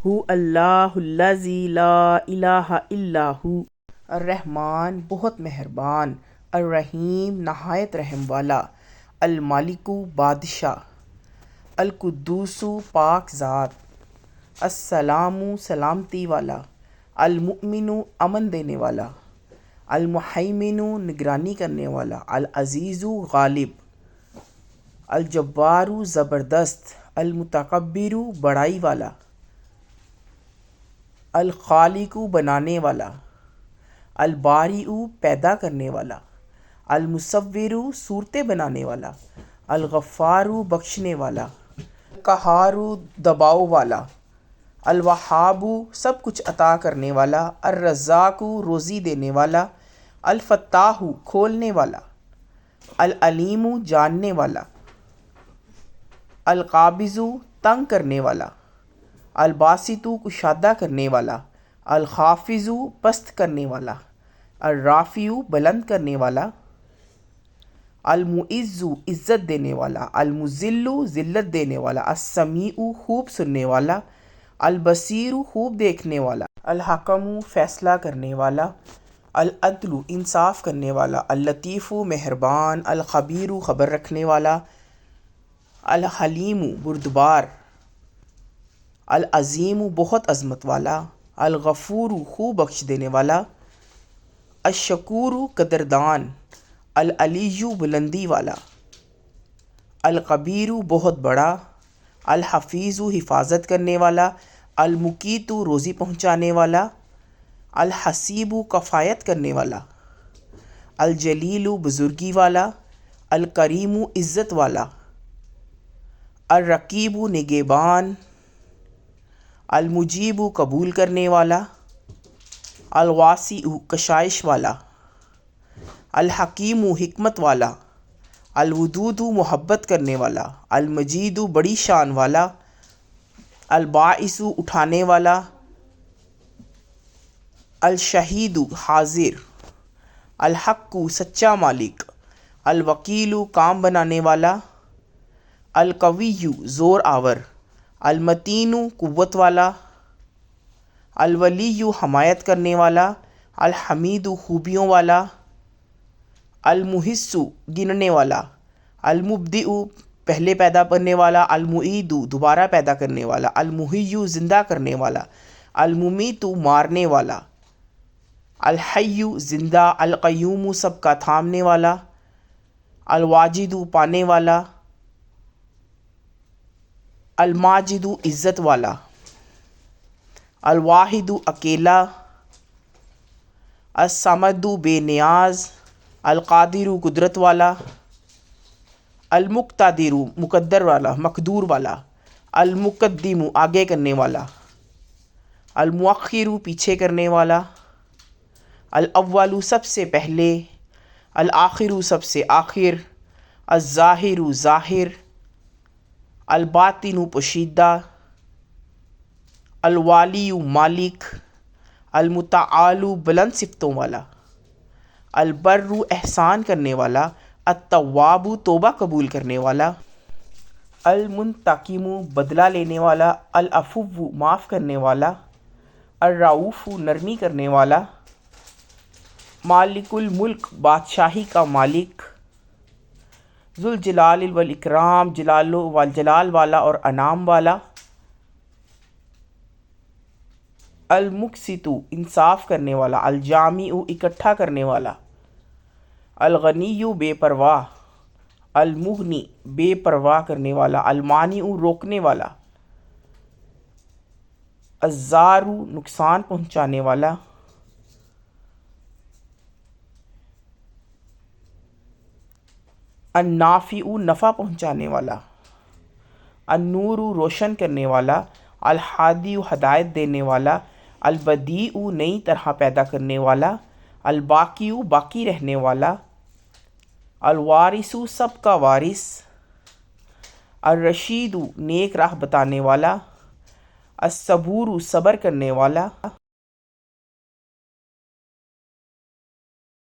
هو اللہ الذی لا الہ الا ہو۔ الرحمن بہت مہربان، الرحیم نہایت رحم والا، المالک بادشاہ، القدوس پاک ذات، السلام سلامتی والا، المؤمن امن دینے والا، المہیمن نگرانی کرنے والا، العزیز غالب، الجبار زبردست، المتکبر بڑائی والا، الخالق بنانے والا، البارئ پیدا کرنے والا، المصور صورتیں بنانے والا، الغفار بخشنے والا، القہار دباؤ والا، الوہاب سب کچھ عطا کرنے والا، الرزاق روزی دینے والا، الفتاح کھولنے والا، العلیم جاننے والا، القابض تنگ کرنے والا، الباسط کشادہ کرنے والا، الخافض پست کرنے والا، الرافع بلند کرنے والا، المعز عزت دینے والا، المذل ذلت دینے والا، السمیع خوب سننے والا، البصیر خوب دیکھنے والا، الحکم فیصلہ کرنے والا، العدل انصاف کرنے والا، اللطیف مہربان، الخبیر خبر رکھنے والا، الحلیم بردبار، العظیم بہت عظمت والا، الغفور خوب بخش دینے والا، الشکور قدردان، العلی بلندی والا، الکبیر بہت بڑا، الحفیظ حفاظت کرنے والا، المقیت روزی پہنچانے والا، الحسیب کفایت کرنے والا، الجلیل بزرگی والا، الکریم عزت والا، الرقیب نگہبان، المجیب قبول کرنے والا، الواسع کشائش والا، الحکیم حکمت والا، الودود محبت کرنے والا، المجید بڑی شان والا، الباعث اٹھانے والا، الشہید حاضر، الحق سچا مالک، الوکیل کام بنانے والا، القوی زور آور، المتین قوت والا، الولی حمایت کرنے والا، الحمید خوبیوں والا، المحص گننے والا، المبدئ پہلے پیدا کرنے والا، المعید دوبارہ پیدا کرنے والا، المحی زندہ کرنے والا، الممیت مارنے والا، الحی زندہ، القیوم سب کا تھامنے والا، الواجد پانے والا، الماجد عزت والا، الواحد اکیلا، الصمد بے نیاز، القادر قدرت والا، المقتدر مقدر والا مقدور والا، المقدم آگے کرنے والا، المؤخر پیچھے کرنے والا، الاول سب سے پہلے، الآخر سب سے آخر، الظاہر ظاہر، الباطن پوشیدہ، الوالی مالک، المتعال بلند صفتوں والا، البر احسان کرنے والا، التواب توبہ قبول کرنے والا، المنتقم بدلہ لینے والا، العفو معاف کرنے والا، الرؤوف نرمی کرنے والا، مالک الملک بادشاہی کا مالک، ذوالجلال والاکرام جلال والا اور انعام والا، المقسط انصاف کرنے والا، الجامع اکٹھا کرنے والا، الغنی بے پرواہ، المغنی بے پرواہ کرنے والا، المانع روکنے والا، الضار نقصان پہنچانے والا، النافع نفع پہنچانے والا، النور روشن کرنے والا، الہادی ہدایت دینے والا، البدیع نئی طرح پیدا کرنے والا، الباقی باقی رہنے والا، الوارث سب کا وارث، الرشید نیک راہ بتانے والا، الصبور صبر کرنے والا،